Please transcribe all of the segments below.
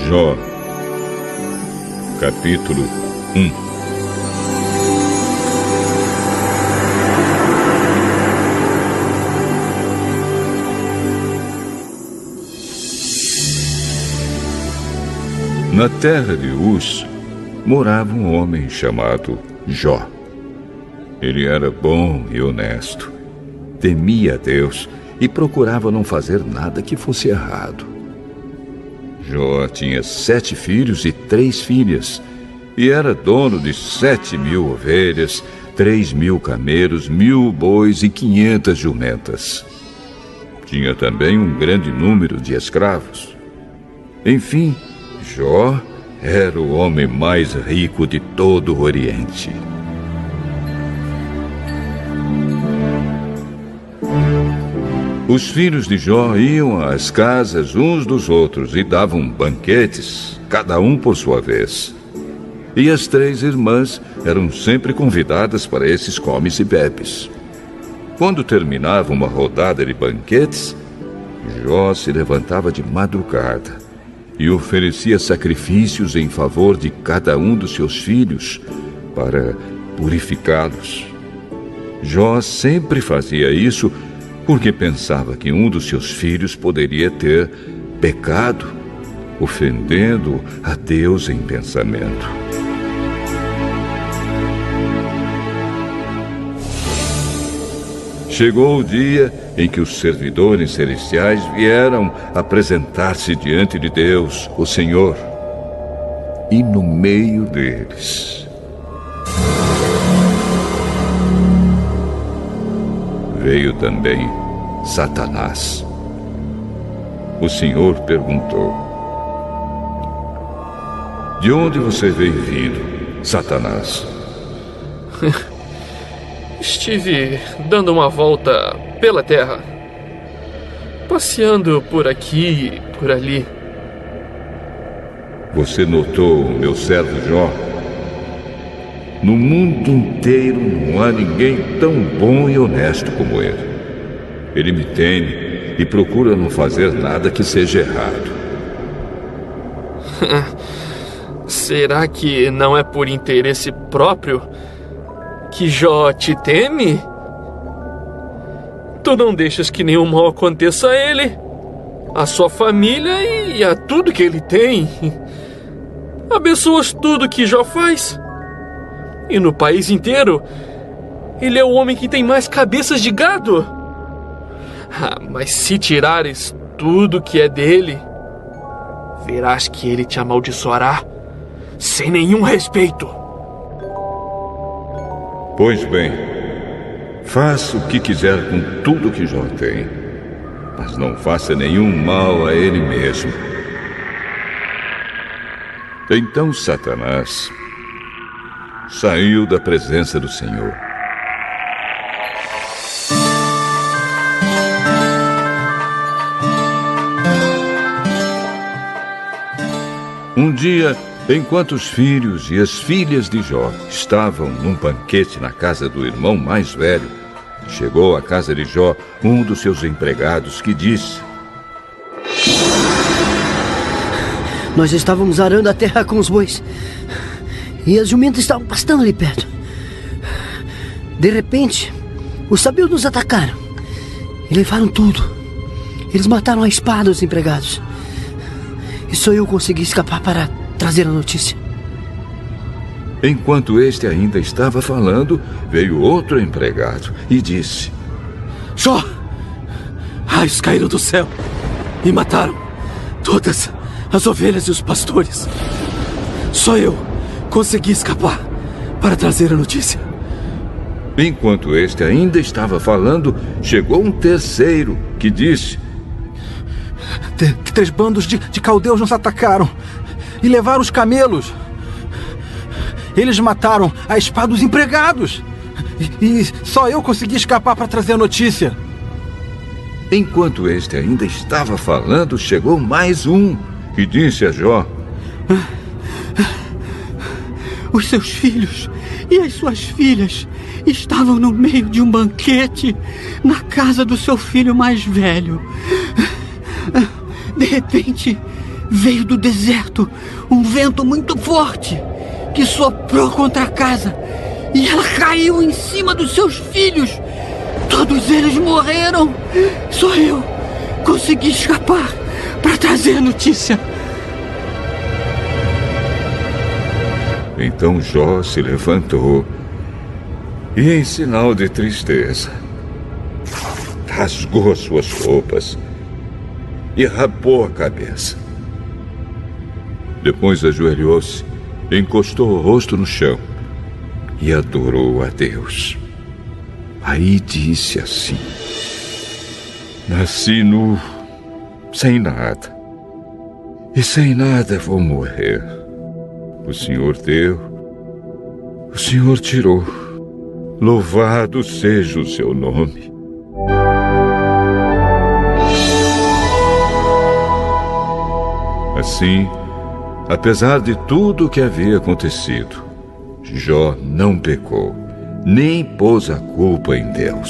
Jó, capítulo 1. Na terra de Uz, morava um homem chamado Jó. Ele era bom e honesto, temia a Deus e procurava não fazer nada que fosse errado. Jó tinha 7 filhos e 3 filhas, e era dono de 7.000 ovelhas, 3.000 camelos, 1.000 bois e 500 jumentas. Tinha também um grande número de escravos. Enfim, Jó era o homem mais rico de todo o Oriente. Os filhos de Jó iam às casas uns dos outros e davam banquetes, cada um por sua vez. E as 3 irmãs eram sempre convidadas para esses comes e bebes. Quando terminava uma rodada de banquetes, Jó se levantava de madrugada e oferecia sacrifícios em favor de cada um dos seus filhos para purificá-los. Jó sempre fazia isso porque pensava que um dos seus filhos poderia ter pecado, ofendendo a Deus em pensamento. Chegou o dia em que os servidores celestiais vieram apresentar-se diante de Deus, o Senhor. E no meio deles veio também Satanás. O Senhor perguntou: de onde você veio vindo, Satanás? Estive dando uma volta pela terra, passeando por aqui e por ali. Você notou o meu servo Jó? No mundo inteiro não há ninguém tão bom e honesto como ele. Ele me teme e procura não fazer nada que seja errado. Será que não é por interesse próprio que Jó te teme? Tu não deixas que nenhum mal aconteça a ele, a sua família e a tudo que ele tem. Abençoas tudo que Jó faz. E no país inteiro, ele é o homem que tem mais cabeças de gado. Mas se tirares tudo que é dele, verás que ele te amaldiçoará sem nenhum respeito. Pois bem, faça o que quiser com tudo que Jó tem, mas não faça nenhum mal a ele mesmo. Então Satanás saiu da presença do Senhor. Um dia, enquanto os filhos e as filhas de Jó estavam num banquete na casa do irmão mais velho, chegou à casa de Jó um dos seus empregados que disse: nós estávamos arando a terra com os bois e as jumentas estavam pastando ali perto. De repente, os sabios nos atacaram e levaram tudo. Eles mataram a espada os empregados. E só eu consegui escapar para trazer a notícia. Enquanto este ainda estava falando, veio outro empregado e disse: Jó, raios caíram do céu e mataram todas as ovelhas e os pastores. Só eu consegui escapar para trazer a notícia. Enquanto este ainda estava falando, chegou um terceiro que disse: 3 bandos de caldeus nos atacaram e levaram os camelos. Eles mataram a espada dos empregados E só eu consegui escapar para trazer a notícia. Enquanto este ainda estava falando, chegou mais um e disse a Jó: Os seus filhos e as suas filhas estavam no meio de um banquete na casa do seu filho mais velho. De repente, veio do deserto um vento muito forte que soprou contra a casa e ela caiu em cima dos seus filhos. Todos eles morreram. Só eu consegui escapar para trazer a notícia. Então Jó se levantou e, em sinal de tristeza, rasgou as suas roupas e rapou a cabeça. Depois ajoelhou-se, encostou o rosto no chão e adorou a Deus. Aí disse assim: Nasci nu, sem nada, e sem nada vou morrer. O Senhor deu, o Senhor tirou. Louvado seja o seu nome. Assim, apesar de tudo o que havia acontecido, Jó não pecou, nem pôs a culpa em Deus.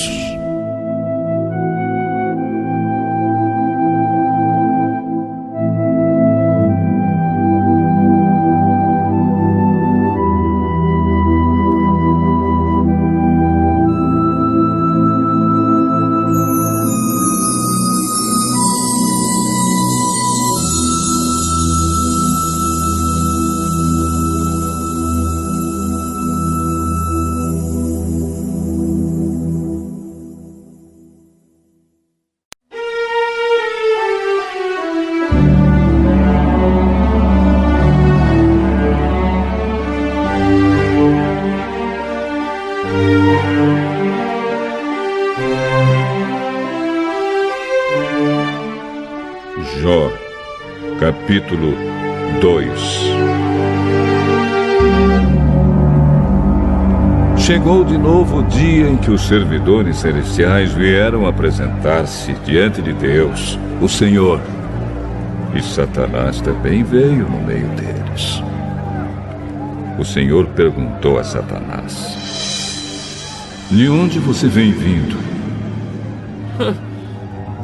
Jó, capítulo 2. Chegou de novo o dia em que os servidores celestiais vieram apresentar-se diante de Deus, o Senhor. E Satanás também veio no meio deles. O Senhor perguntou a Satanás: De onde você vem vindo?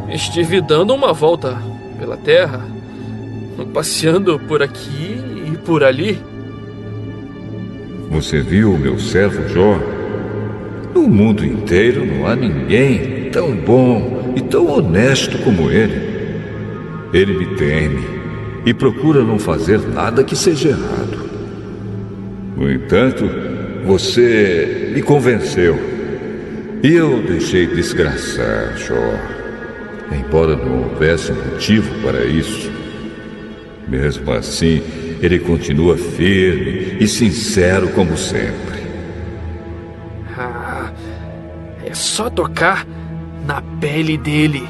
Estive dando uma volta pela terra, passeando por aqui e por ali. Você viu o meu servo Jó? No mundo inteiro não há ninguém tão bom e tão honesto como ele. Ele me teme e procura não fazer nada que seja errado. No entanto, você me convenceu e eu deixei desgraçar Jó, embora não houvesse motivo para isso. Mesmo assim, ele continua firme e sincero como sempre. É só tocar na pele dele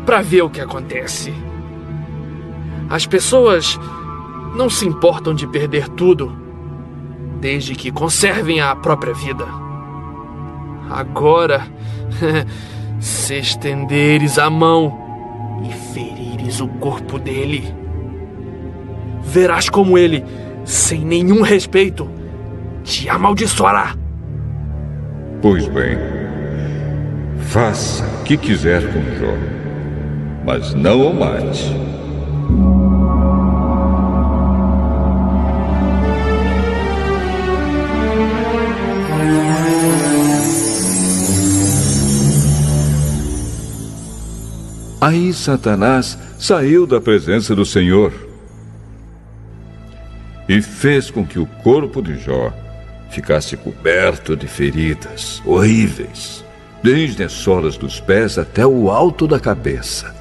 para ver o que acontece. As pessoas não se importam de perder tudo, desde que conservem a própria vida. Agora, se estenderes a mão e ferires o corpo dele, verás como ele, sem nenhum respeito, te amaldiçoará. Pois bem, faça o que quiser com Jó, mas não o mate. Aí Satanás saiu da presença do Senhor e fez com que o corpo de Jó ficasse coberto de feridas horríveis, desde as solas dos pés até o alto da cabeça.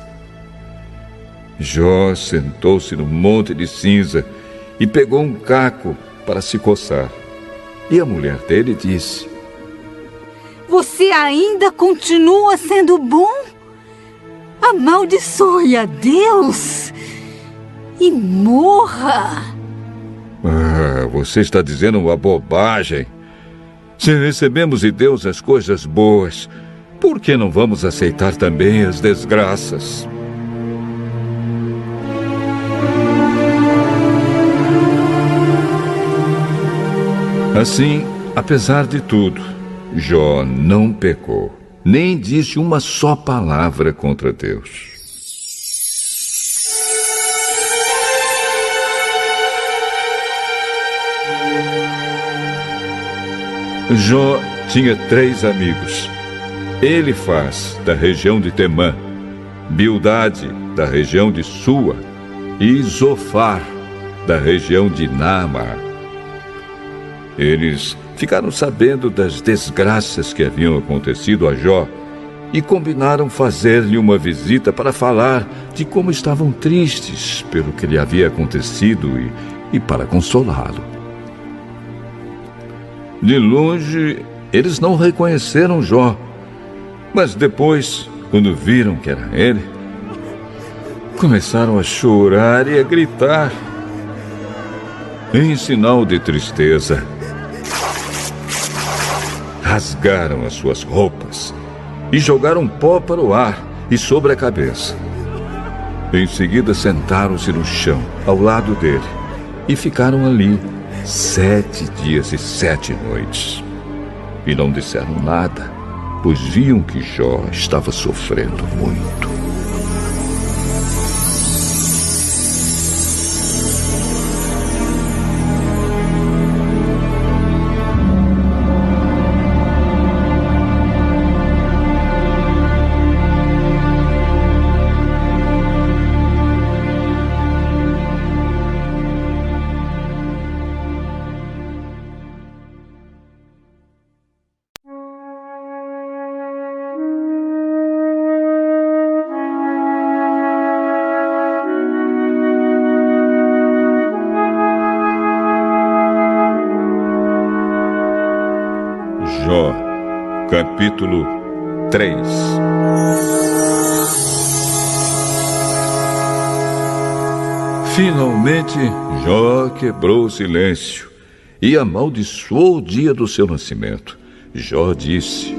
Jó sentou-se no monte de cinza e pegou um caco para se coçar. E a mulher dele disse: Você ainda continua sendo bom? Amaldiçoe a Deus e morra. Você está dizendo uma bobagem. Se recebemos de Deus as coisas boas, por que não vamos aceitar também as desgraças? Assim, apesar de tudo, Jó não pecou, nem disse uma só palavra contra Deus. Jó tinha 3 amigos. Elifaz, da região de Temã, Bildade, da região de Sua, e Zofar, da região de Naamá. Eles ficaram sabendo das desgraças que haviam acontecido a Jó e combinaram fazer-lhe uma visita para falar de como estavam tristes pelo que lhe havia acontecido e para consolá-lo. De longe, eles não reconheceram Jó, mas depois, quando viram que era ele, começaram a chorar e a gritar. Em sinal de tristeza, rasgaram as suas roupas e jogaram pó para o ar e sobre a cabeça. Em seguida, sentaram-se no chão, ao lado dele, e ficaram ali 7 dias e 7 noites. E não disseram nada, pois viam que Jó estava sofrendo muito. Jó, capítulo 3. Finalmente, Jó quebrou o silêncio e amaldiçoou o dia do seu nascimento. Jó disse: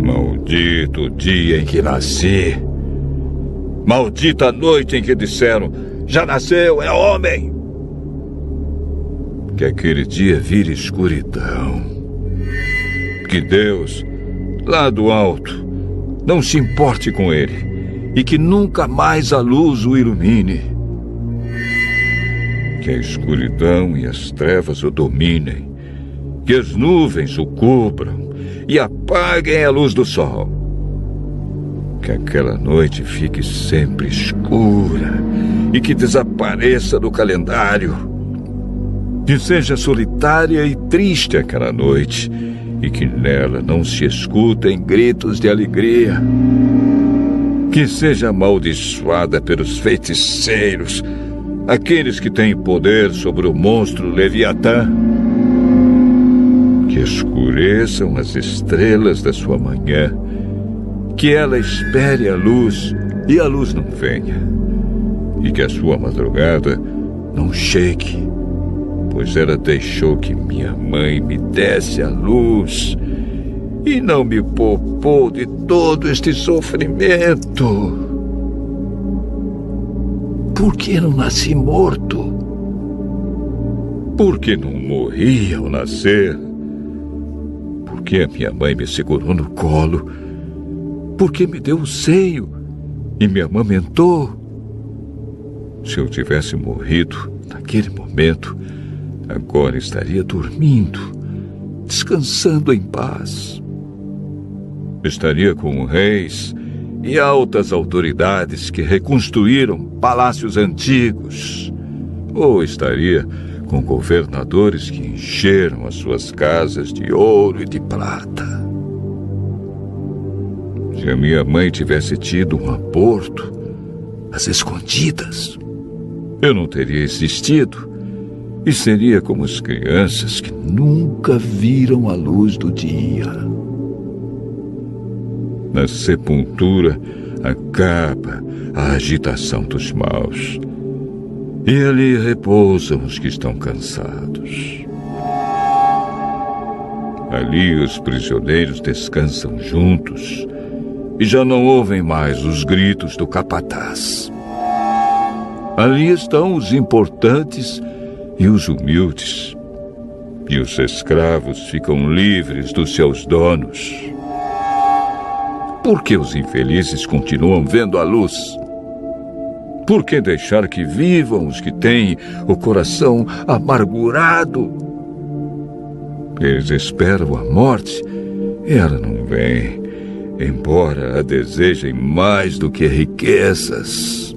Maldito o dia em que nasci. Maldita a noite em que disseram: já nasceu, é homem. Que aquele dia vire escuridão. Que Deus, lá do alto, não se importe com ele e que nunca mais a luz o ilumine. Que a escuridão e as trevas o dominem, que as nuvens o cubram e apaguem a luz do sol. Que aquela noite fique sempre escura e que desapareça do calendário. Que seja solitária e triste aquela noite, e que nela não se escutem gritos de alegria. Que seja amaldiçoada pelos feiticeiros, aqueles que têm poder sobre o monstro Leviatã. Que escureçam as estrelas da sua manhã, que ela espere a luz e a luz não venha, e que a sua madrugada não chegue, pois ela deixou que minha mãe me desse a luz e não me poupou de todo este sofrimento. Por que não nasci morto? Por que não morri ao nascer? Por que a minha mãe me segurou no colo? Por que me deu o seio e me amamentou? Se eu tivesse morrido naquele momento, agora estaria dormindo, descansando em paz. Estaria com reis e altas autoridades que reconstruíram palácios antigos. Ou estaria com governadores que encheram as suas casas de ouro e de prata. Se a minha mãe tivesse tido um aborto às escondidas, eu não teria existido. E seria como as crianças que nunca viram a luz do dia. Na sepultura acaba a agitação dos maus. E ali repousam os que estão cansados. Ali os prisioneiros descansam juntos e já não ouvem mais os gritos do capataz. Ali estão os importantes e os humildes, e os escravos ficam livres dos seus donos. Por que os infelizes continuam vendo a luz? Por que deixar que vivam os que têm o coração amargurado? Eles esperam a morte e ela não vem, embora a desejem mais do que riquezas.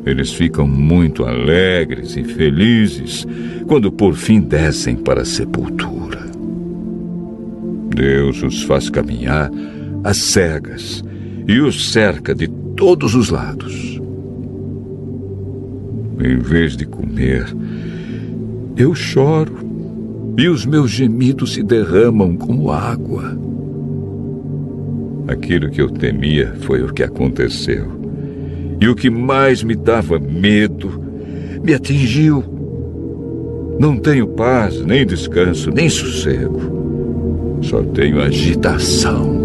Eles ficam muito alegres e felizes quando por fim descem para a sepultura. Deus os faz caminhar às cegas e os cerca de todos os lados. Em vez de comer, eu choro e os meus gemidos se derramam como água. Aquilo que eu temia foi o que aconteceu. E o que mais me dava medo me atingiu. Não tenho paz, nem descanso, nem sossego. Só tenho agitação.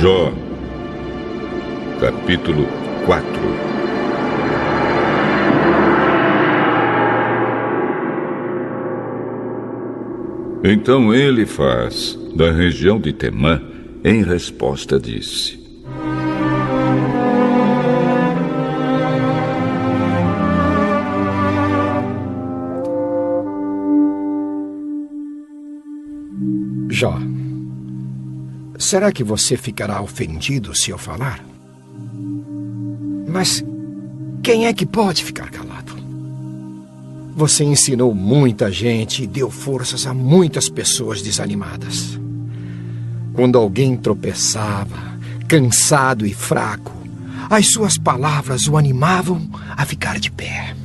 Jó, capítulo 4. Então Elifaz, da região de Temã, em resposta disse: Jó, será que você ficará ofendido se eu falar? Mas quem é que pode ficar calado? Você ensinou muita gente e deu forças a muitas pessoas desanimadas. Quando alguém tropeçava, cansado e fraco, as suas palavras o animavam a ficar de pé.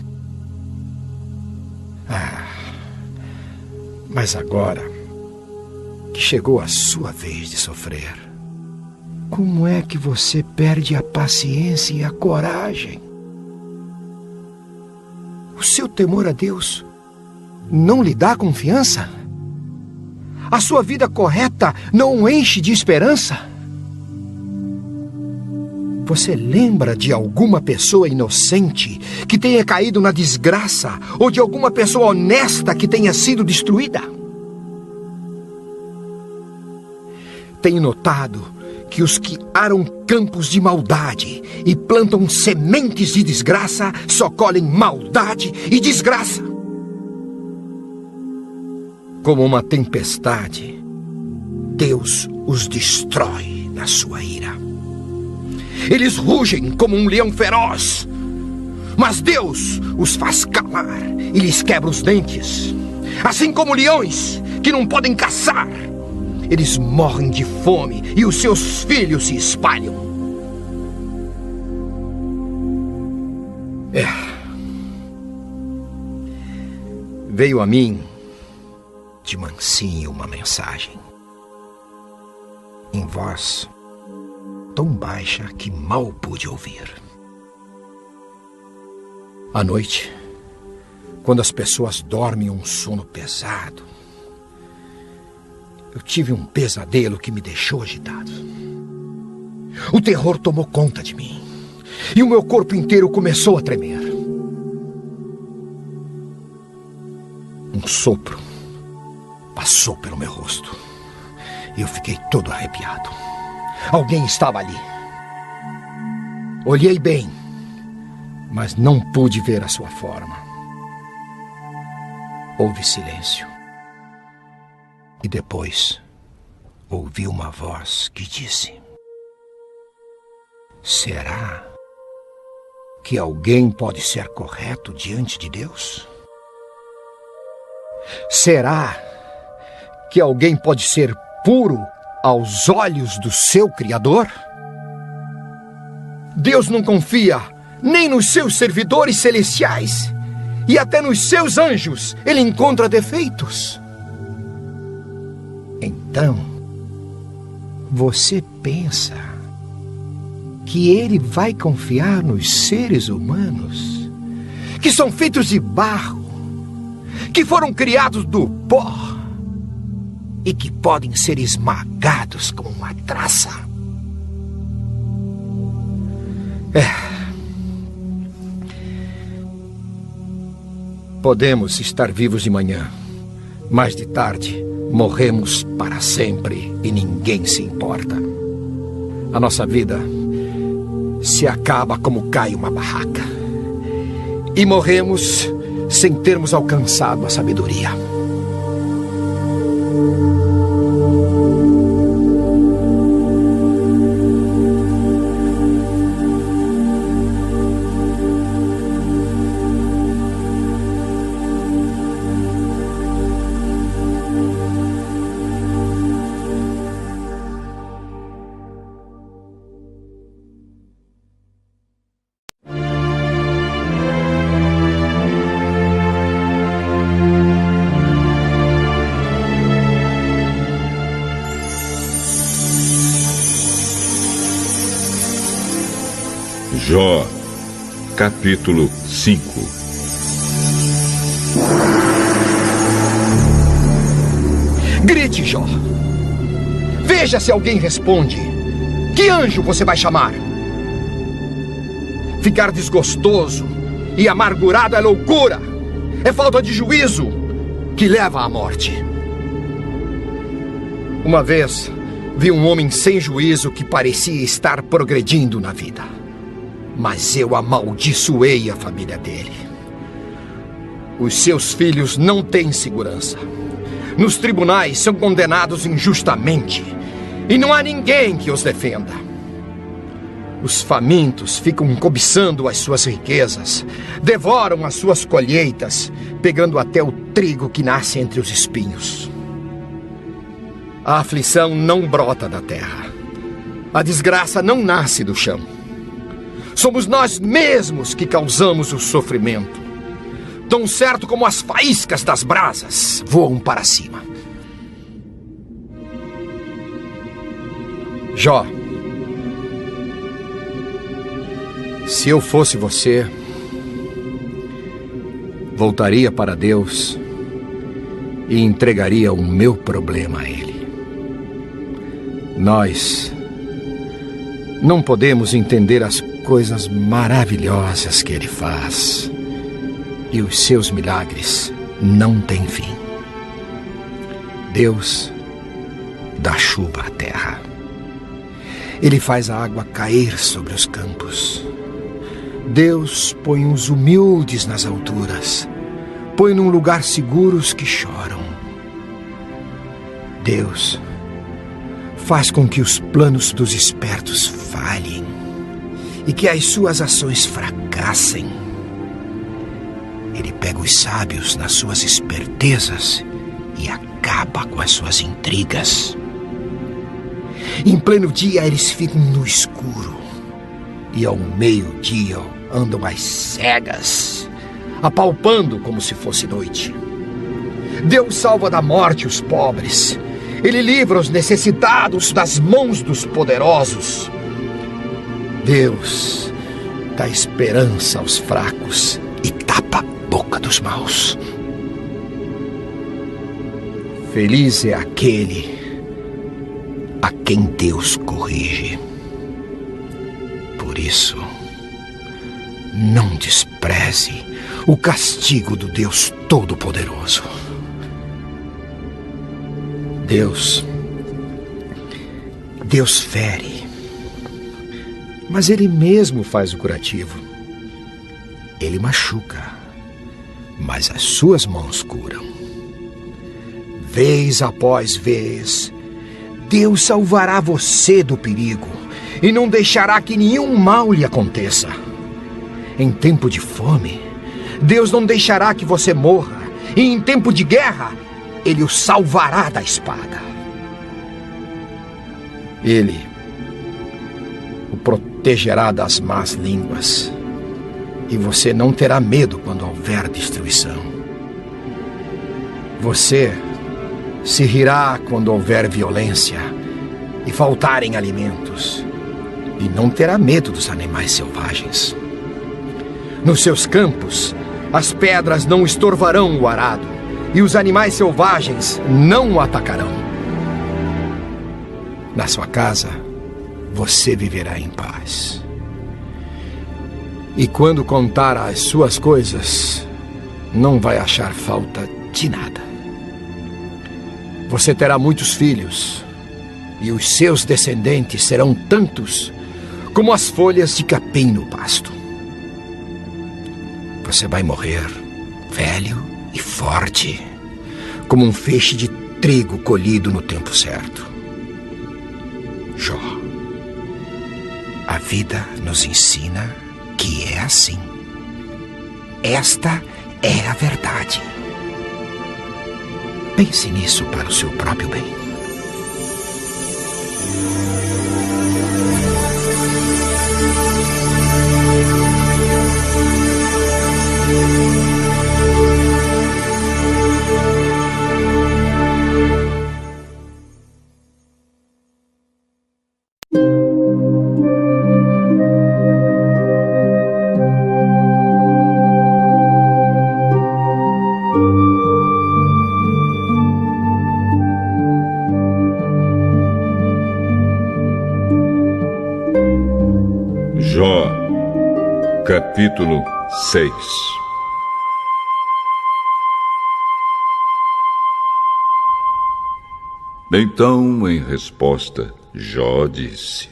Mas agora que chegou a sua vez de sofrer, como é que você perde a paciência e a coragem? O seu temor a Deus não lhe dá confiança? A sua vida correta não o enche de esperança? Você lembra de alguma pessoa inocente que tenha caído na desgraça ou de alguma pessoa honesta que tenha sido destruída? Tenho notado que os que aram campos de maldade e plantam sementes de desgraça só colhem maldade e desgraça. Como uma tempestade, Deus os destrói na sua ira. Eles rugem como um leão feroz, mas Deus os faz calar e lhes quebra os dentes. Assim como leões que não podem caçar, eles morrem de fome e os seus filhos se espalham. Veio a mim de mansinho uma mensagem, em voz tão baixa que mal pude ouvir. À noite, quando as pessoas dormem um sono pesado, eu tive um pesadelo que me deixou agitado. O terror tomou conta de mim e o meu corpo inteiro começou a tremer. Um sopro passou pelo meu rosto Eu fiquei todo arrepiado. Alguém estava ali. Olhei bem, mas não pude ver a sua forma. Houve silêncio. E depois ouvi uma voz que disse: será que alguém pode ser correto diante de Deus? Será que alguém pode ser puro aos olhos do seu Criador? Deus não confia nem nos seus servidores celestiais, e até nos seus anjos ele encontra defeitos. Então, você pensa que ele vai confiar nos seres humanos, que são feitos de barro, que foram criados do pó e que podem ser esmagados como uma traça? Podemos estar vivos de manhã, mas de tarde morremos para sempre e ninguém se importa. A nossa vida se acaba como cai uma barraca. E morremos sem termos alcançado a sabedoria. Jó, capítulo 5. Grite, Jó. Veja se alguém responde. Que anjo você vai chamar? Ficar desgostoso e amargurado é loucura. É falta de juízo que leva à morte. Uma vez vi um homem sem juízo que parecia estar progredindo na vida. Mas eu amaldiçoei a família dele. Os seus filhos não têm segurança. Nos tribunais são condenados injustamente. E não há ninguém que os defenda. Os famintos ficam cobiçando as suas riquezas. Devoram as suas colheitas, pegando até o trigo que nasce entre os espinhos. A aflição não brota da terra. A desgraça não nasce do chão. Somos nós mesmos que causamos o sofrimento. Tão certo como as faíscas das brasas voam para cima. Jó, se eu fosse você, voltaria para Deus e entregaria o meu problema a Ele. Nós não podemos entender as coisas maravilhosas que Ele faz, e os seus milagres não têm fim. Deus dá chuva à terra. Ele faz a água cair sobre os campos. Deus põe os humildes nas alturas, põe num lugar seguro os que choram. Deus faz com que os planos dos espertos falhem e que as suas ações fracassem. Ele pega os sábios nas suas espertezas e acaba com as suas intrigas. Em pleno dia eles ficam no escuro, e ao meio-dia andam às cegas, apalpando como se fosse noite. Deus salva da morte os pobres. Ele livra os necessitados das mãos dos poderosos. Deus dá esperança aos fracos e tapa a boca dos maus. Feliz é aquele a quem Deus corrige. Por isso, não despreze o castigo do Deus Todo-Poderoso. Deus Deus fere, mas Ele mesmo faz o curativo. Ele machuca, mas as suas mãos curam. Vez após vez, Deus salvará você do perigo e não deixará que nenhum mal lhe aconteça. Em tempo de fome, Deus não deixará que você morra, e em tempo de guerra, Ele o salvará da espada. Ele o protegerá das más línguas, e você não terá medo quando houver destruição. Você se rirá quando houver violência e faltarem alimentos, e não terá medo dos animais selvagens. Nos seus campos, as pedras não estorvarão o arado, e os animais selvagens não o atacarão. Na sua casa, você viverá em paz. E quando contar as suas coisas, não vai achar falta de nada. Você terá muitos filhos, e os seus descendentes serão tantos como as folhas de capim no pasto. Você vai morrer velho e forte, como um feixe de trigo colhido no tempo certo. Jó, a vida nos ensina que é assim. Esta é a verdade. Pense nisso para o seu próprio bem. Jó, capítulo 6. Então, em resposta, Jó disse: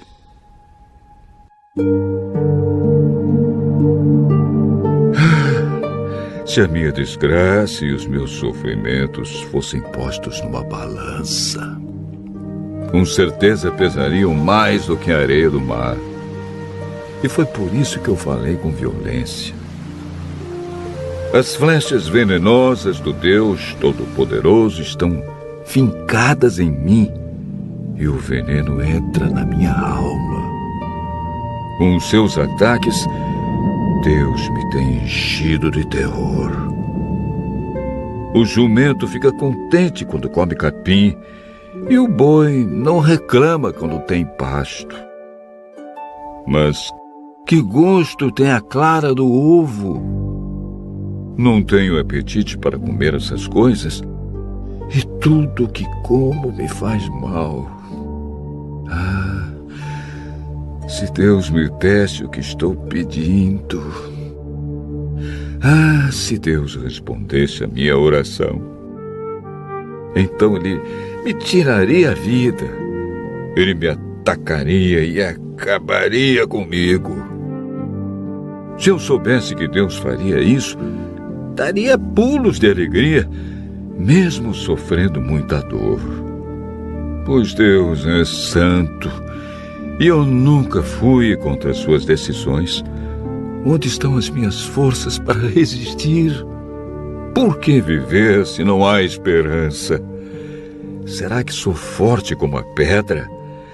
se a minha desgraça e os meus sofrimentos fossem postos numa balança, com certeza pesariam mais do que a areia do mar. E foi por isso que eu falei com violência. As flechas venenosas do Deus Todo-Poderoso estão fincadas em mim, e o veneno entra na minha alma. Com os seus ataques, Deus me tem enchido de terror. O jumento fica contente quando come capim, e o boi não reclama quando tem pasto. Mas que gosto tem a clara do ovo? Não tenho apetite para comer essas coisas, e tudo que como me faz mal. Ah, se Deus me desse o que estou pedindo. Ah, se Deus respondesse a minha oração. Então Ele me tiraria a vida. Ele me atacaria e acabaria comigo. Se eu soubesse que Deus faria isso, daria pulos de alegria, mesmo sofrendo muita dor. Pois Deus é santo, e eu nunca fui contra as suas decisões. Onde estão as minhas forças para resistir? Por que viver se não há esperança? Será que sou forte como a pedra?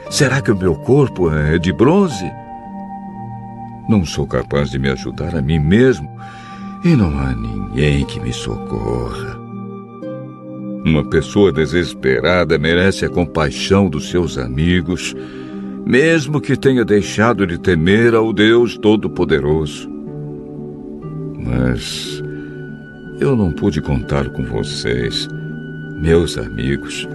Será que o meu corpo é de bronze? Não sou capaz de me ajudar a mim mesmo, e não há ninguém que me socorra. Uma pessoa desesperada merece a compaixão dos seus amigos, mesmo que tenha deixado de temer ao Deus Todo-Poderoso. Mas eu não pude contar com vocês, meus amigos,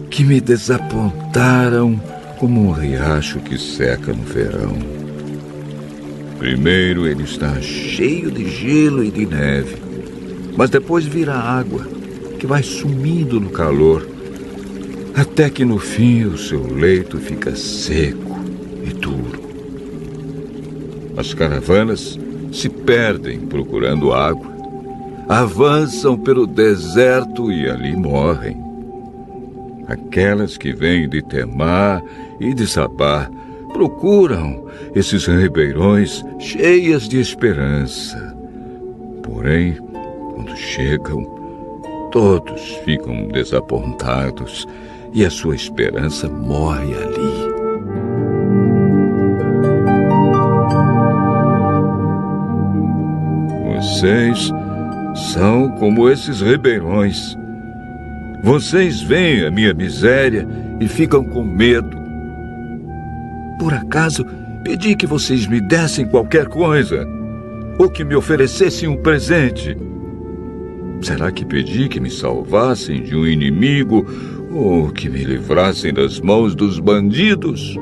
que me desapontaram como um riacho que seca no verão. Primeiro ele está cheio de gelo e de neve, mas depois vira água, que vai sumindo no calor. até que no fim o seu leito fica seco e duro. As caravanas se perdem procurando água, avançam pelo deserto e ali morrem. Aquelas que vêm de Temá e de Sabá procuram esses ribeirões cheias de esperança. Porém, quando chegam, todos ficam desapontados e a sua esperança morre ali. Vocês são como esses ribeirões. Vocês veem a minha miséria e ficam com medo. Por acaso, pedi que vocês me dessem qualquer coisa, ou que me oferecessem um presente. Será que pedi que me salvassem de um inimigo, ou que me livrassem das mãos dos bandidos?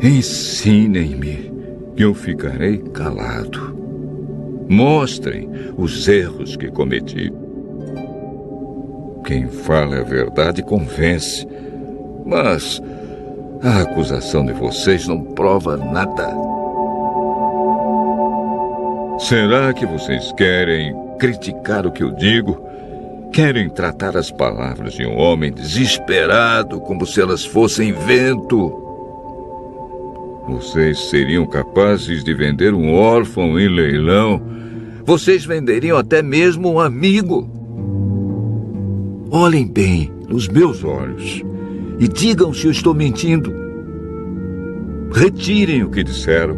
Ensinem-me, que eu ficarei calado. Mostrem os erros que cometi. Quem fala a verdade convence, mas a acusação de vocês não prova nada. Será que vocês querem criticar o que eu digo? Querem tratar as palavras de um homem desesperado como se elas fossem vento? Vocês seriam capazes de vender um órfão em leilão? Vocês venderiam até mesmo um amigo? Olhem bem nos meus olhos e digam se eu estou mentindo. Retirem o que disseram.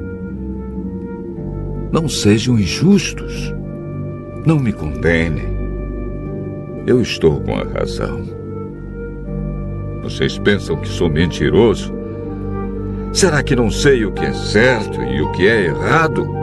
Não sejam injustos. Não me condenem. Eu estou com a razão. Vocês pensam que sou mentiroso? Será que não sei o que é certo e o que é errado?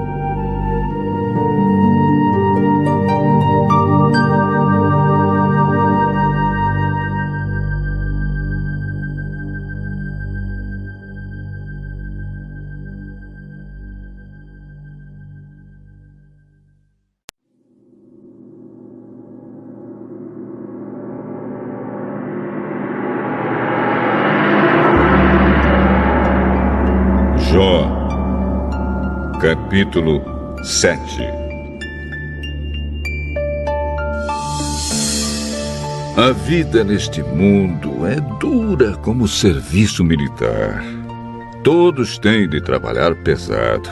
Jó, capítulo 7. A vida neste mundo é dura como o serviço militar. Todos têm de trabalhar pesado,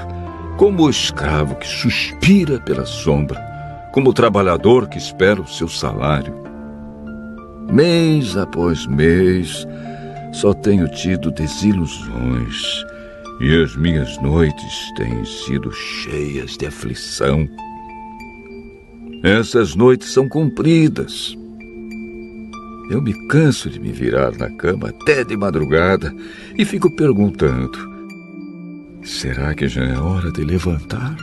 como o escravo que suspira pela sombra, como o trabalhador que espera o seu salário. Mês após mês, só tenho tido desilusões. E as minhas noites têm sido cheias de aflição. Essas noites são compridas. Eu me canso de me virar na cama até de madrugada e fico perguntando: será que já é hora de levantar?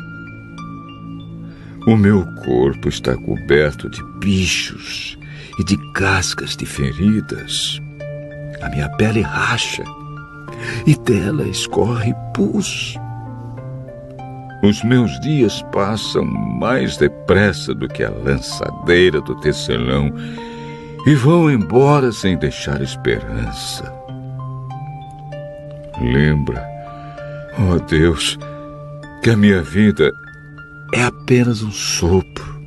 O meu corpo está coberto de bichos e de cascas de feridas. A minha pele racha e dela escorre pus. Os meus dias passam mais depressa do que a lançadeira do tecelão e vão embora sem deixar esperança. Lembra, ó Deus, que a minha vida é apenas um sopro.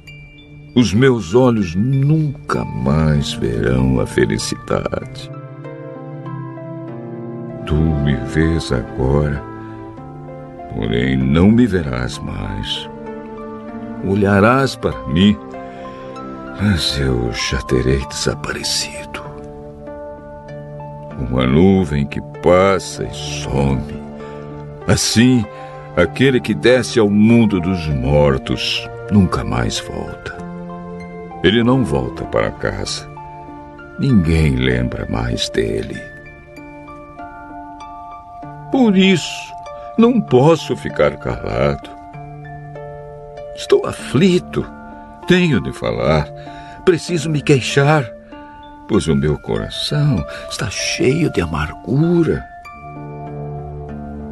Os meus olhos nunca mais verão a felicidade. Tu me vês agora, porém não me verás mais. Olharás para mim, mas eu já terei desaparecido. Uma nuvem que passa e some. Assim, aquele que desce ao mundo dos mortos nunca mais volta. Ele não volta para casa. Ninguém lembra mais dele. Por isso, não posso ficar calado. Estou aflito. Tenho de falar. Preciso me queixar, pois o meu coração está cheio de amargura.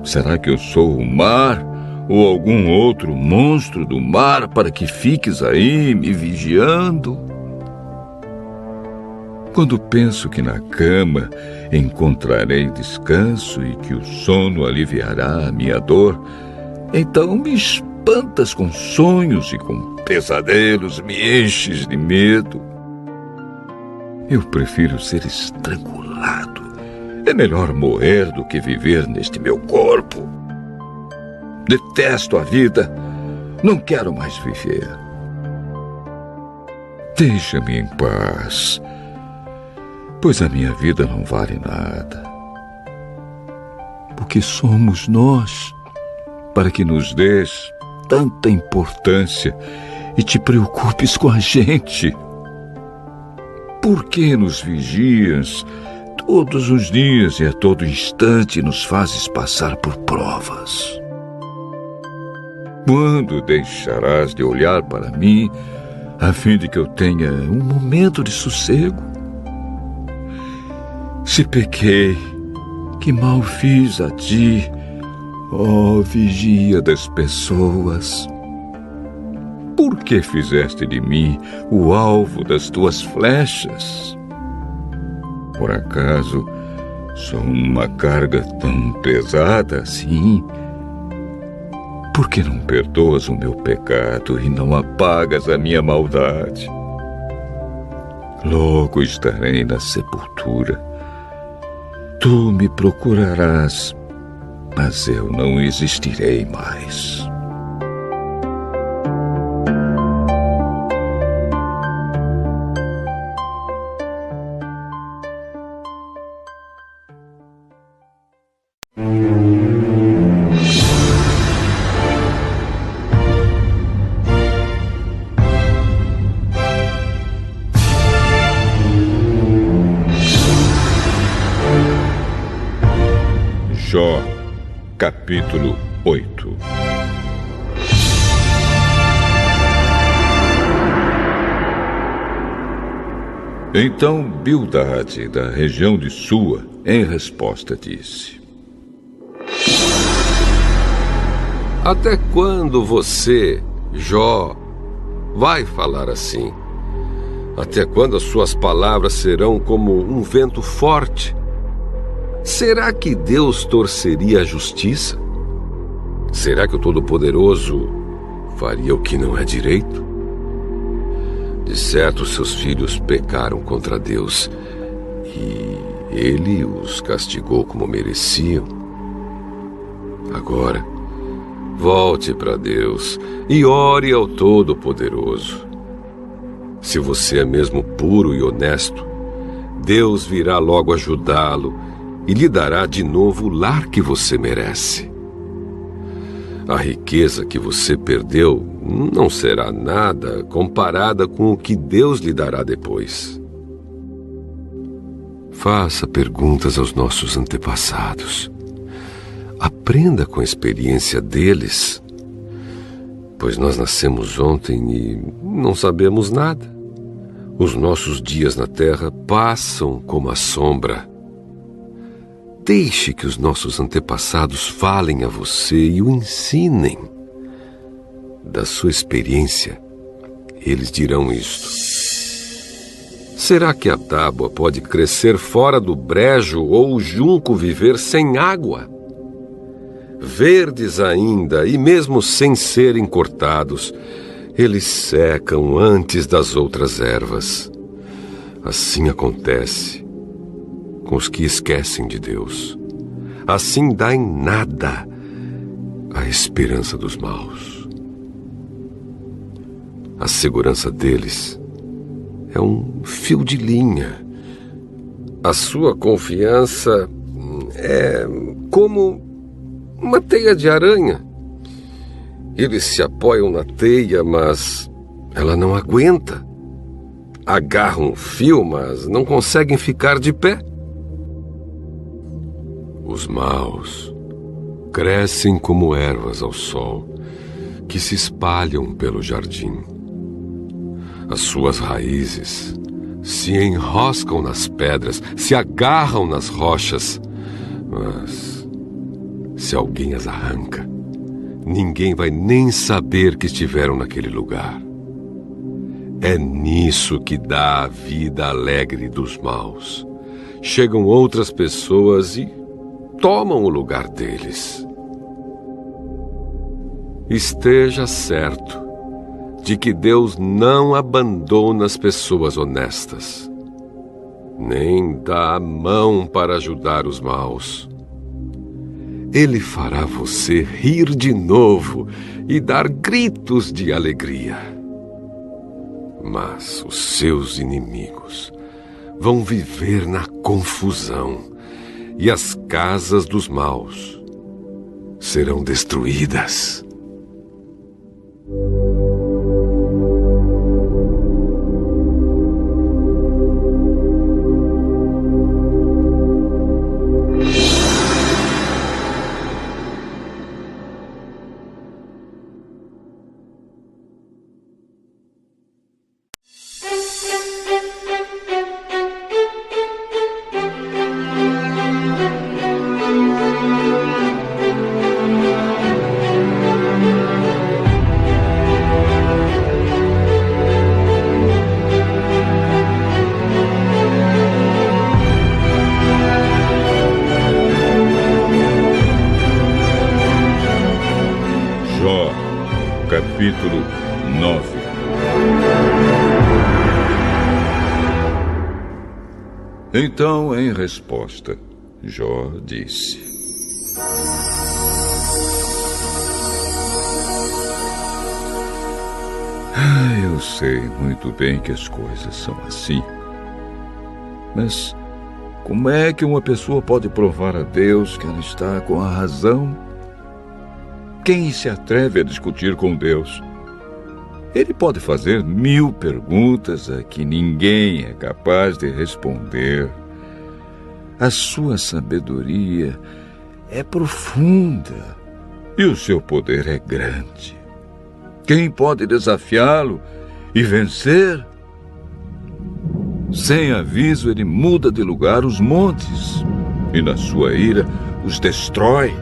Será que eu sou o mar ou algum outro monstro do mar para que fiques aí me vigiando? Quando penso que na cama encontrarei descanso e que o sono aliviará a minha dor, então me espantas com sonhos e com pesadelos, me enches de medo. Eu prefiro ser estrangulado. É melhor morrer do que viver neste meu corpo. Detesto a vida. Não quero mais viver. Deixa-me em paz, pois a minha vida não vale nada. O que somos nós para que nos dês tanta importância e te preocupes com a gente? Por que nos vigias todos os dias e a todo instante nos fazes passar por provas? Quando deixarás de olhar para mim, a fim de que eu tenha um momento de sossego? Se pequei, que mal fiz a ti, ó vigia das pessoas? Por que fizeste de mim o alvo das tuas flechas? Por acaso sou uma carga tão pesada assim? Por que não perdoas o meu pecado e não apagas a minha maldade? Logo estarei na sepultura. Tu me procurarás, mas eu não existirei mais. Jó, capítulo 8. Então Bildade, da região de Sua, em resposta disse: Até quando você, Jó, vai falar assim? Até quando as suas palavras serão como um vento forte? Será que Deus torceria a justiça? Será que o Todo-Poderoso faria o que não é direito? De certo, seus filhos pecaram contra Deus e Ele os castigou como mereciam. Agora, volte para Deus e ore ao Todo-Poderoso. Se você é mesmo puro e honesto, Deus virá logo ajudá-lo e lhe dará de novo o lar que você merece. A riqueza que você perdeu não será nada comparada com o que Deus lhe dará depois. Faça perguntas aos nossos antepassados. Aprenda com a experiência deles, pois nós nascemos ontem e não sabemos nada. Os nossos dias na terra passam como a sombra. Deixe que os nossos antepassados falem a você e o ensinem. Da sua experiência, eles dirão isto: será que a tábua pode crescer fora do brejo ou o junco viver sem água? Verdes ainda, e mesmo sem serem cortados, eles secam antes das outras ervas. Assim acontece com os que esquecem de Deus. Assim dá em nada a esperança dos maus. A segurança deles é um fio de linha. A sua confiança é como uma teia de aranha. Eles se apoiam na teia, mas ela não aguenta. Agarram o fio, mas não conseguem ficar de pé. Os maus crescem como ervas ao sol, que se espalham pelo jardim. As suas raízes se enroscam nas pedras, se agarram nas rochas, mas se alguém as arranca, ninguém vai nem saber que estiveram naquele lugar. É nisso que dá a vida alegre dos maus. Chegam outras pessoas e tomam o lugar deles. Esteja certo de que Deus não abandona as pessoas honestas, nem dá a mão para ajudar os maus. Ele fará você rir de novo e dar gritos de alegria. Mas os seus inimigos vão viver na confusão e as casas dos maus serão destruídas. Capítulo 9. Então, em resposta, Jó disse: eu sei muito bem que as coisas são assim. Mas como é que uma pessoa pode provar a Deus que ela está com a razão? Quem se atreve a discutir com Deus? Ele pode fazer 1000 perguntas a que ninguém é capaz de responder. A sua sabedoria é profunda e o seu poder é grande. Quem pode desafiá-lo e vencer? Sem aviso, ele muda de lugar os montes e, na sua ira, os destrói.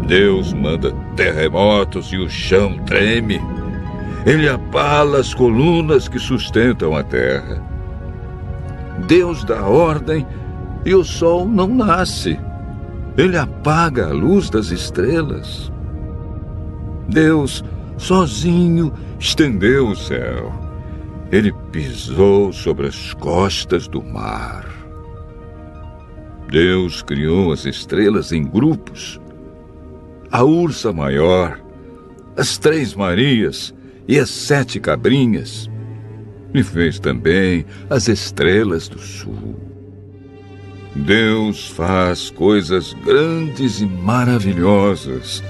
Deus manda terremotos e o chão treme. Ele abala as colunas que sustentam a terra. Deus dá ordem e o sol não nasce. Ele apaga a luz das estrelas. Deus, sozinho, estendeu o céu. Ele pisou sobre as costas do mar. Deus criou as estrelas em grupos. A Ursa Maior, as 3 Marias e as 7 Cabrinhas. E fez também as estrelas do sul. Deus faz coisas grandes e maravilhosas,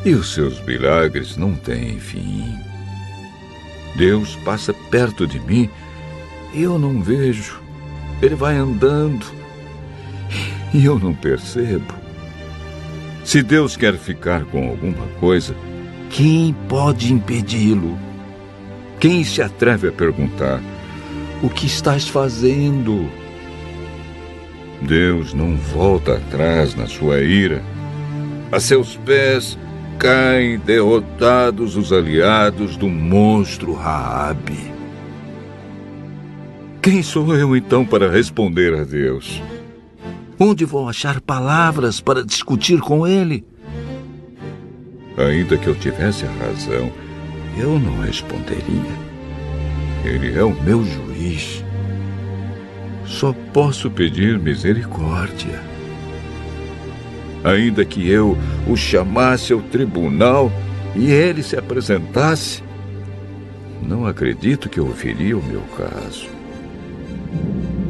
e os seus milagres não têm fim. Deus passa perto de mim e eu não vejo. Ele vai andando e eu não percebo. Se Deus quer ficar com alguma coisa, quem pode impedi-lo? Quem se atreve a perguntar: o que estás fazendo? Deus não volta atrás na sua ira. A seus pés caem derrotados os aliados do monstro Raabe. Quem sou eu então para responder a Deus? Onde vou achar palavras para discutir com ele? Ainda que eu tivesse a razão, eu não responderia. Ele é o meu juiz. Só posso pedir misericórdia. Ainda que eu o chamasse ao tribunal e ele se apresentasse, não acredito que ouviria o meu caso.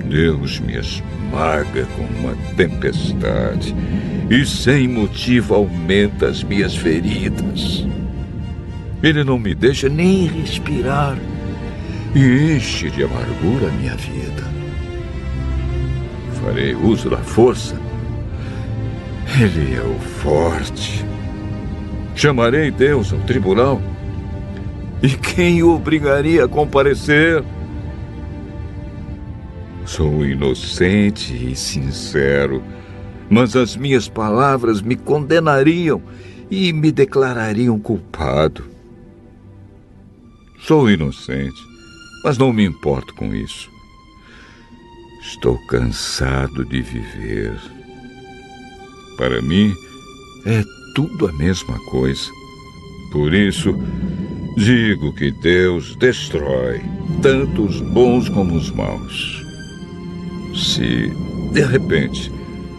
Deus me esmaga com uma tempestade e sem motivo aumenta as minhas feridas. Ele não me deixa nem respirar e enche de amargura a minha vida. Farei uso da força. Ele é o forte. Chamarei Deus ao tribunal. E quem o obrigaria a comparecer? Sou inocente e sincero, mas as minhas palavras me condenariam e me declarariam culpado. Sou inocente, mas não me importo com isso. Estou cansado de viver. Para mim, é tudo a mesma coisa. Por isso, digo que Deus destrói tanto os bons como os maus. Se, de repente,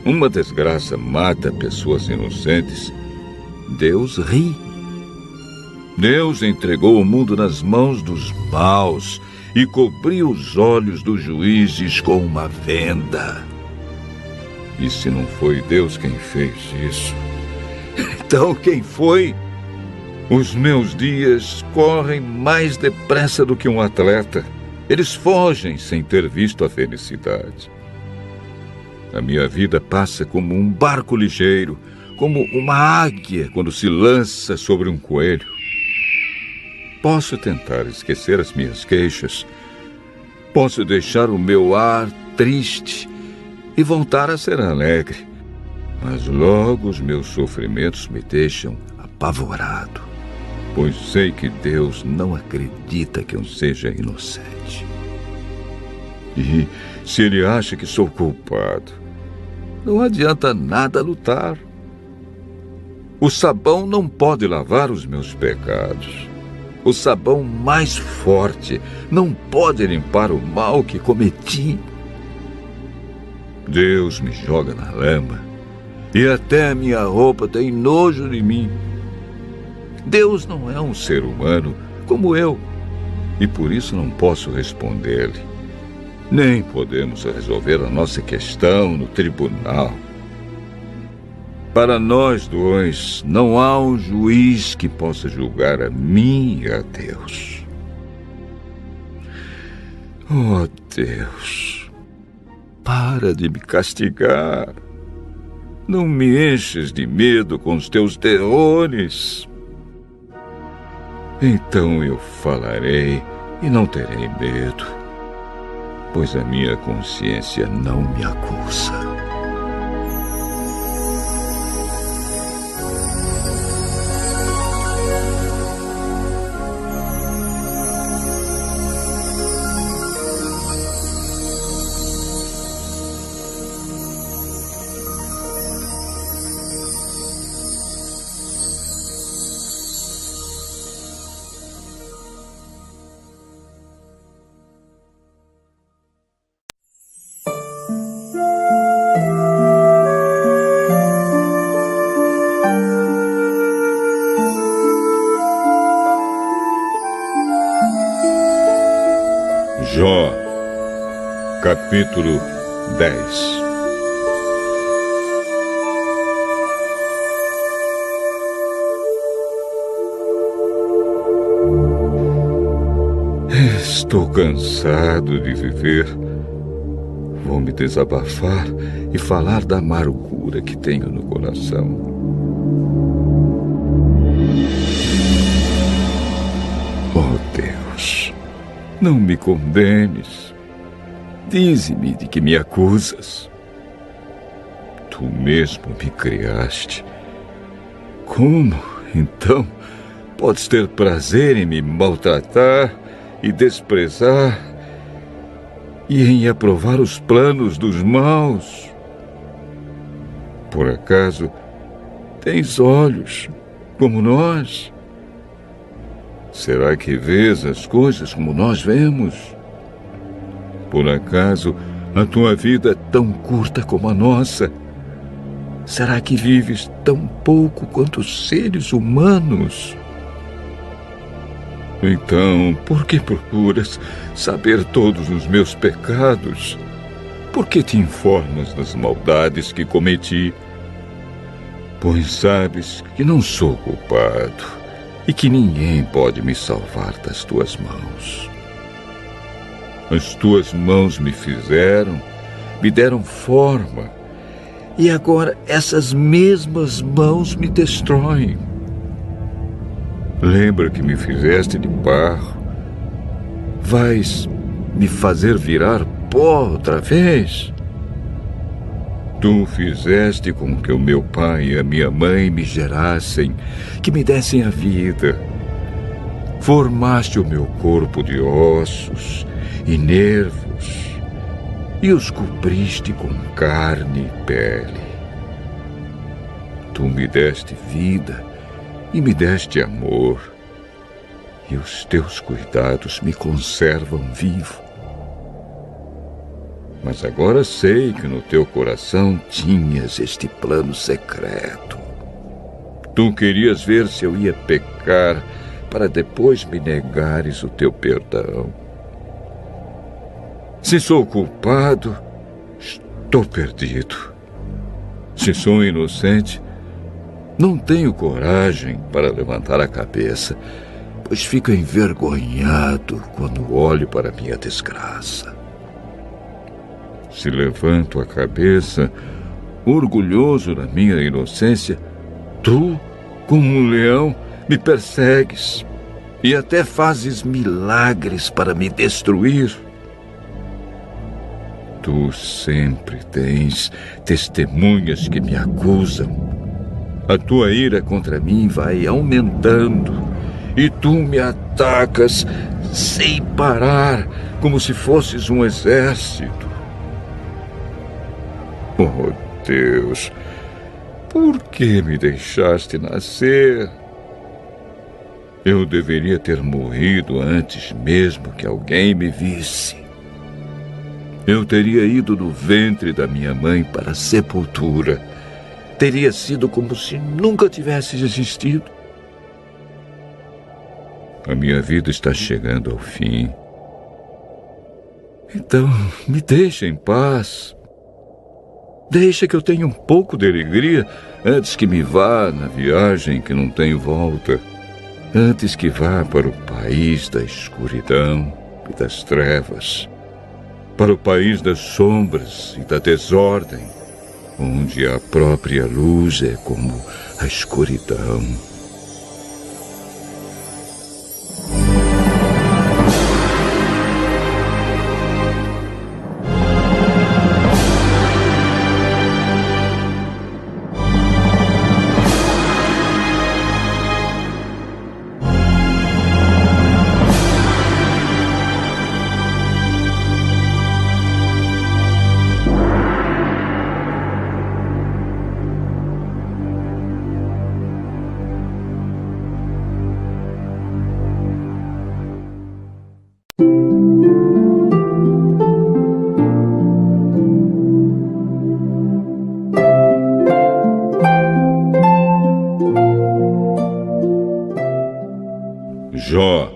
uma desgraça mata pessoas inocentes, Deus ri. Deus entregou o mundo nas mãos dos maus e cobriu os olhos dos juízes com uma venda. E se não foi Deus quem fez isso, então quem foi? Os meus dias correm mais depressa do que um atleta. Eles fogem sem ter visto a felicidade. A minha vida passa como um barco ligeiro, como uma águia quando se lança sobre um coelho. Posso tentar esquecer as minhas queixas. Posso deixar o meu ar triste e voltar a ser alegre. Mas logo os meus sofrimentos me deixam apavorado, pois sei que Deus não acredita que eu seja inocente. E se Ele acha que sou culpado, não adianta nada lutar. O sabão não pode lavar os meus pecados. O sabão mais forte não pode limpar o mal que cometi. Deus me joga na lama e até a minha roupa tem nojo de mim. Deus não é um ser humano como eu e por isso não posso responder-lhe. Nem podemos resolver a nossa questão no tribunal. Para nós dois, não há um juiz que possa julgar a mim e a Deus. Oh, Deus, para de me castigar. Não me enches de medo com os teus terrores. Então eu falarei e não terei medo, pois a minha consciência não me acusa. Jó, capítulo 10. Estou cansado de viver. Vou me desabafar e falar da amargura que tenho no coração. Oh, Deus, não me condenes. Dize-me de que me acusas. Tu mesmo me criaste. Como, então, podes ter prazer em me maltratar e desprezar e em aprovar os planos dos maus? Por acaso tens olhos como nós? Será que vês as coisas como nós vemos? Por acaso a tua vida é tão curta como a nossa? Será que vives tão pouco quanto os seres humanos? Então, por que procuras saber todos os meus pecados? Por que te informas das maldades que cometi? Pois sabes que não sou culpado e que ninguém pode me salvar das tuas mãos. As tuas mãos me fizeram, me deram forma, e agora essas mesmas mãos me destroem. Lembra que me fizeste de barro? Vais me fazer virar pó outra vez? Tu fizeste com que o meu pai e a minha mãe me gerassem, que me dessem a vida. Formaste o meu corpo de ossos e nervos e os cobriste com carne e pele. Tu me deste vida e me deste amor, e os teus cuidados me conservam vivo. Mas agora sei que no teu coração tinhas este plano secreto. Tu querias ver se eu ia pecar para depois me negares o teu perdão. Se sou culpado, estou perdido. Se sou inocente, não tenho coragem para levantar a cabeça, pois fico envergonhado quando olho para minha desgraça. Se levanto a cabeça, orgulhoso da minha inocência, tu, como um leão, me persegues e até fazes milagres para me destruir. Tu sempre tens testemunhas que me acusam. A tua ira contra mim vai aumentando e tu me atacas sem parar, como se fosses um exército. Oh, Deus, por que me deixaste nascer? Eu deveria ter morrido antes mesmo que alguém me visse. Eu teria ido do ventre da minha mãe para a sepultura. Teria sido como se nunca tivesse existido. A minha vida está chegando ao fim. Então, me deixa em paz. Deixa que eu tenha um pouco de alegria antes que me vá na viagem que não tem volta. Antes que vá para o país da escuridão e das trevas. Para o país das sombras e da desordem, onde a própria luz é como a escuridão. Jó,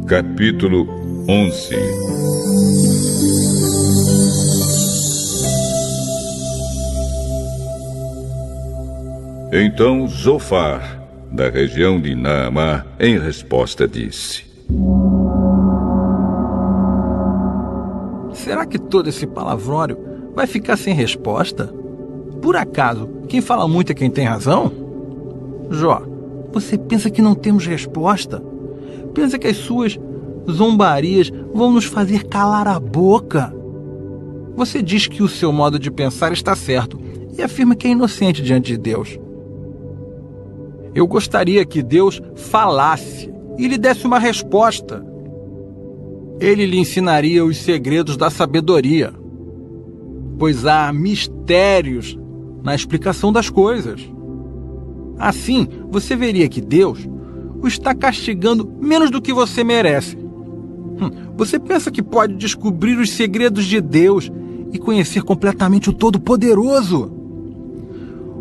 capítulo 11. Então Zofar, da região de Naamá, em resposta disse: Será que todo esse palavrório vai ficar sem resposta? Por acaso, quem fala muito é quem tem razão? Jó, você pensa que não temos resposta? Pensa que as suas zombarias vão nos fazer calar a boca? Você diz que o seu modo de pensar está certo e afirma que é inocente diante de Deus. Eu gostaria que Deus falasse e lhe desse uma resposta. Ele lhe ensinaria os segredos da sabedoria, pois há mistérios na explicação das coisas. Assim, você veria que Deus o está castigando menos do que você merece. Você pensa que pode descobrir os segredos de Deus e conhecer completamente o Todo-Poderoso?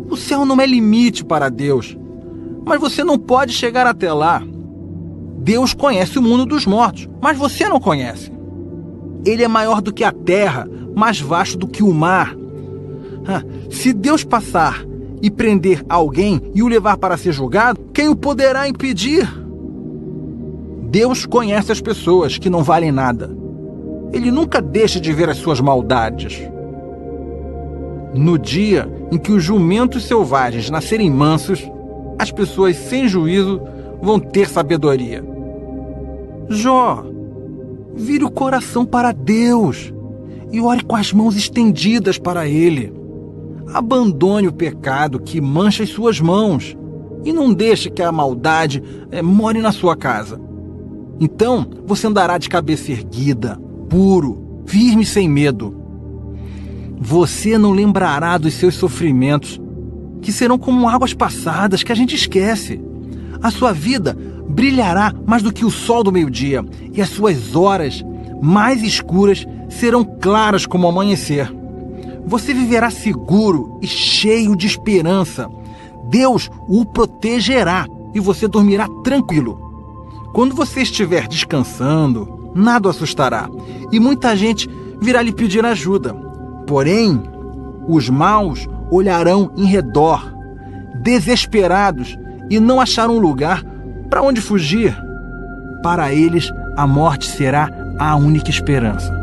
O céu não é limite para Deus, mas você não pode chegar até lá. Deus conhece o mundo dos mortos, mas você não conhece. Ele é maior do que a terra, mais vasto do que o mar. Se Deus passar e prender alguém e o levar para ser julgado, quem o poderá impedir? Deus conhece as pessoas que não valem nada. Ele nunca deixa de ver as suas maldades. No dia em que os jumentos selvagens nascerem mansos, as pessoas sem juízo vão ter sabedoria. Jó, vire o coração para Deus e ore com as mãos estendidas para Ele. Abandone o pecado que mancha as suas mãos e não deixe que a maldade more na sua casa. Então você andará de cabeça erguida, puro, firme e sem medo. Você não lembrará dos seus sofrimentos, que serão como águas passadas que a gente esquece. A sua vida brilhará mais do que o sol do meio-dia, e as suas horas mais escuras serão claras como o amanhecer. Você viverá seguro e cheio de esperança. Deus o protegerá e você dormirá tranquilo. Quando você estiver descansando, nada o assustará, e muita gente virá lhe pedir ajuda. Porém, os maus olharão em redor, desesperados, e não acharão lugar para onde fugir. Para eles, a morte será a única esperança.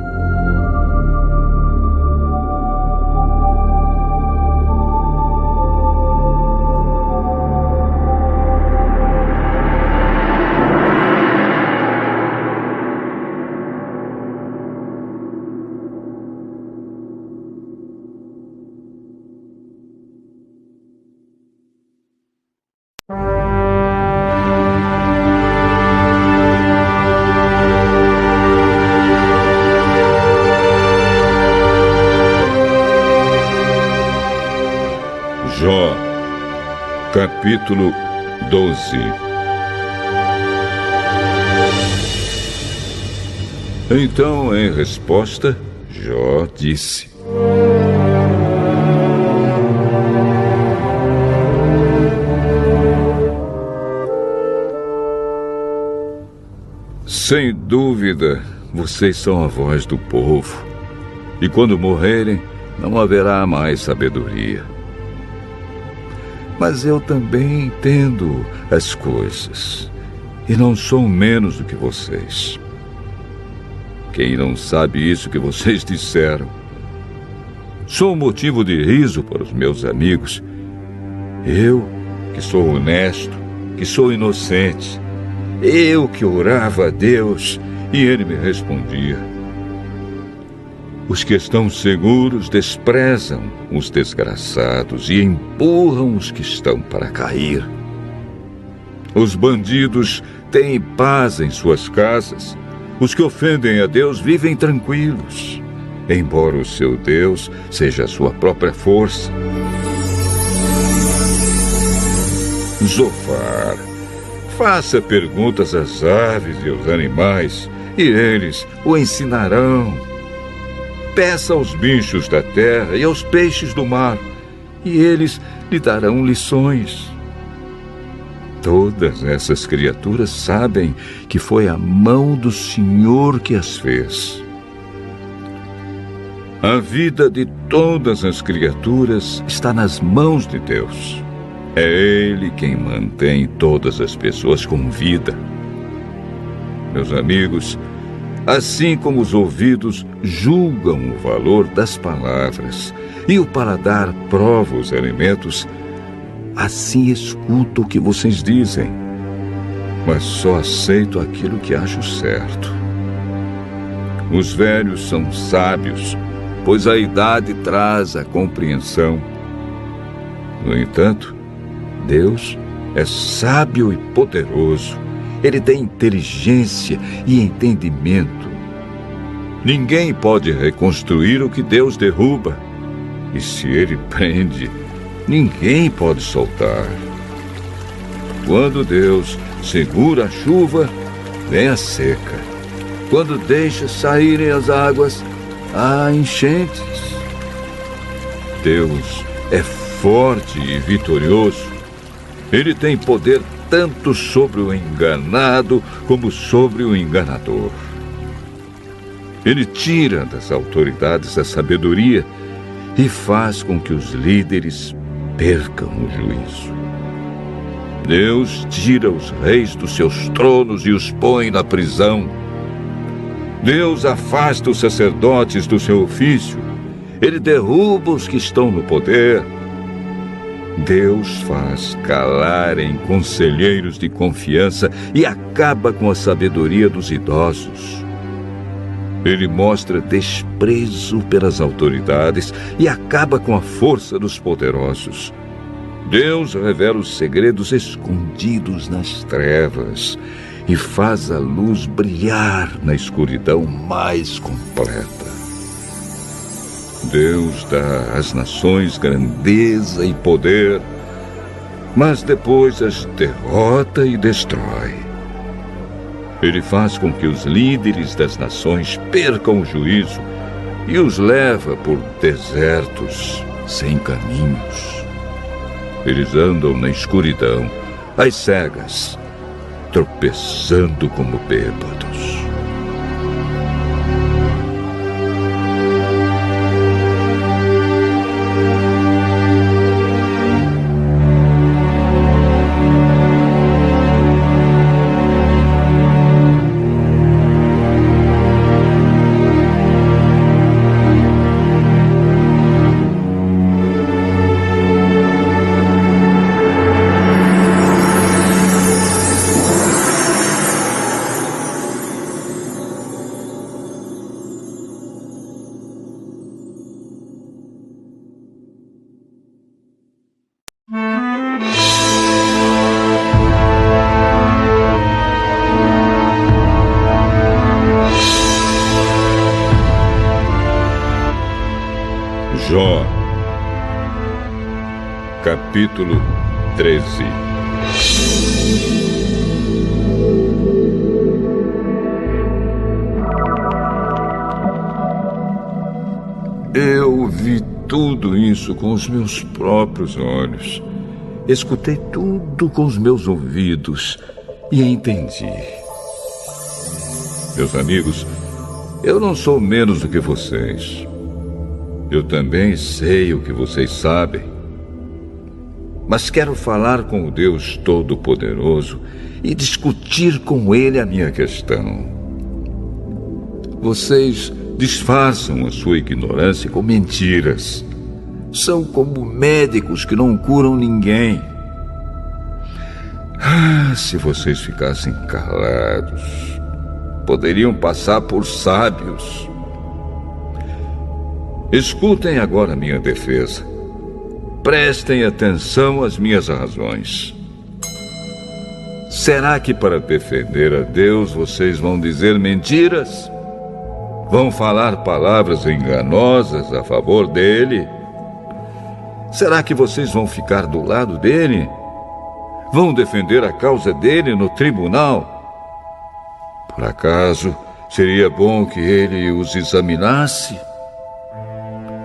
Jó, capítulo 12. Então, em resposta, Jó disse: sem dúvida, vocês são a voz do povo, e quando morrerem, não haverá mais sabedoria. Mas eu também entendo as coisas, e não sou menos do que vocês. Quem não sabe isso que vocês disseram? Sou motivo de riso para os meus amigos. Eu, que sou honesto, que sou inocente. Eu que orava a Deus e Ele me respondia. Os que estão seguros desprezam os desgraçados e empurram os que estão para cair. Os bandidos têm paz em suas casas. Os que ofendem a Deus vivem tranquilos, embora o seu Deus seja a sua própria força. Zofar, faça perguntas às aves e aos animais, e eles o ensinarão. Peça aos bichos da terra e aos peixes do mar, e eles lhe darão lições. Todas essas criaturas sabem que foi a mão do Senhor que as fez. A vida de todas as criaturas está nas mãos de Deus. É Ele quem mantém todas as pessoas com vida. Meus amigos, assim como os ouvidos julgam o valor das palavras e o paladar prova os alimentos, assim escuto o que vocês dizem, mas só aceito aquilo que acho certo. Os velhos são sábios, pois a idade traz a compreensão. No entanto, Deus é sábio e poderoso. Ele tem inteligência e entendimento. Ninguém pode reconstruir o que Deus derruba. E se Ele prende, ninguém pode soltar. Quando Deus segura a chuva, vem a seca. Quando deixa saírem as águas, há enchentes. Deus é forte e vitorioso. Ele tem poder tanto sobre o enganado como sobre o enganador. Ele tira das autoridades a sabedoria e faz com que os líderes percam o juízo. Deus tira os reis dos seus tronos e os põe na prisão. Deus afasta os sacerdotes do seu ofício. Ele derruba os que estão no poder. Deus faz calarem conselheiros de confiança e acaba com a sabedoria dos idosos. Ele mostra desprezo pelas autoridades e acaba com a força dos poderosos. Deus revela os segredos escondidos nas trevas e faz a luz brilhar na escuridão mais completa. Deus dá às nações grandeza e poder, mas depois as derrota e destrói. Ele faz com que os líderes das nações percam o juízo e os leva por desertos sem caminhos. Eles andam na escuridão, às cegas, tropeçando como bêbados. Jó, capítulo 13. Eu vi tudo isso com os meus próprios olhos. Escutei tudo com os meus ouvidos e entendi. Meus amigos, eu não sou menos do que vocês. Eu também sei o que vocês sabem. Mas quero falar com o Deus Todo-Poderoso e discutir com Ele a minha questão. Vocês disfarçam a sua ignorância com mentiras. São como médicos que não curam ninguém. Se vocês ficassem calados, poderiam passar por sábios. Escutem agora minha defesa. Prestem atenção às minhas razões. Será que para defender a Deus vocês vão dizer mentiras? Vão falar palavras enganosas a favor dele? Será que vocês vão ficar do lado dele? Vão defender a causa dele no tribunal? Por acaso seria bom que ele os examinasse?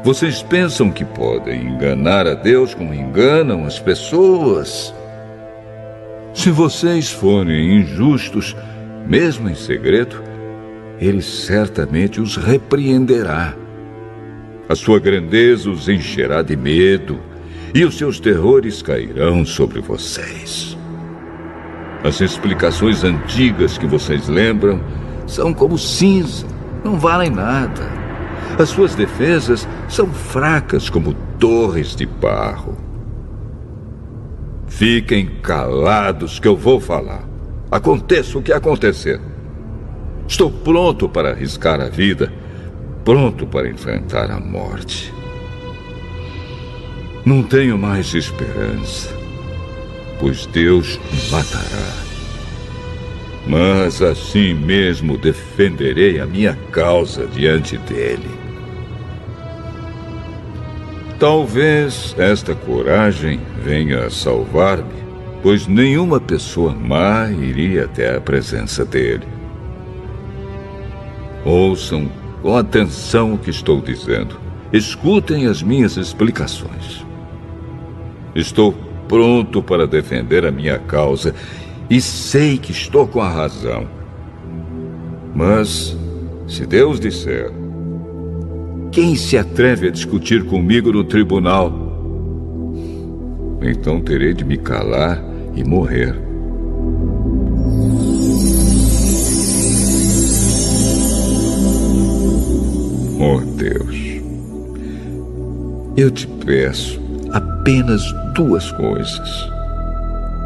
Vocês pensam que podem enganar a Deus como enganam as pessoas? Se vocês forem injustos, mesmo em segredo, Ele certamente os repreenderá. A sua grandeza os encherá de medo e os seus terrores cairão sobre vocês. As explicações antigas que vocês lembram são como cinza, não valem nada. As suas defesas são fracas como torres de barro. Fiquem calados que eu vou falar. Aconteça o que acontecer. Estou pronto para arriscar a vida, pronto para enfrentar a morte. Não tenho mais esperança, pois Deus me matará. Mas assim mesmo defenderei a minha causa diante dele. Talvez esta coragem venha a salvar-me, pois nenhuma pessoa má iria até a presença dele. Ouçam com atenção o que estou dizendo. Escutem as minhas explicações. Estou pronto para defender a minha causa e sei que estou com a razão. Mas, se Deus disser: quem se atreve a discutir comigo no tribunal? Então terei de me calar e morrer. Oh Deus, eu te peço apenas duas coisas,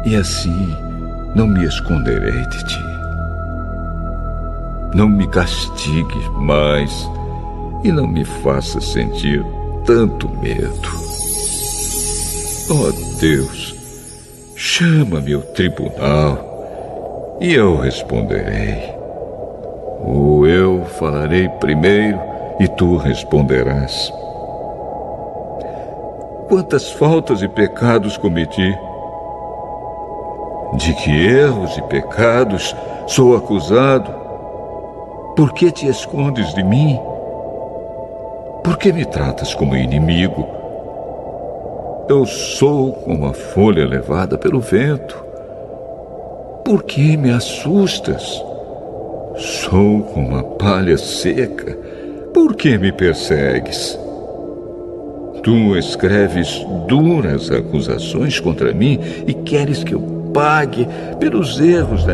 e assim não me esconderei de ti. Não me castigues mais e não me faça sentir tanto medo. Ó Deus, chama-me ao tribunal e eu responderei. Ou eu falarei primeiro e tu responderás. Quantas faltas e pecados cometi? De que erros e pecados sou acusado? Por que te escondes de mim? Por que me tratas como inimigo? Eu sou como a folha levada pelo vento. Por que me assustas? Sou como a palha seca. Por que me persegues? Tu escreves duras acusações contra mim e queres que eu pague pelos erros da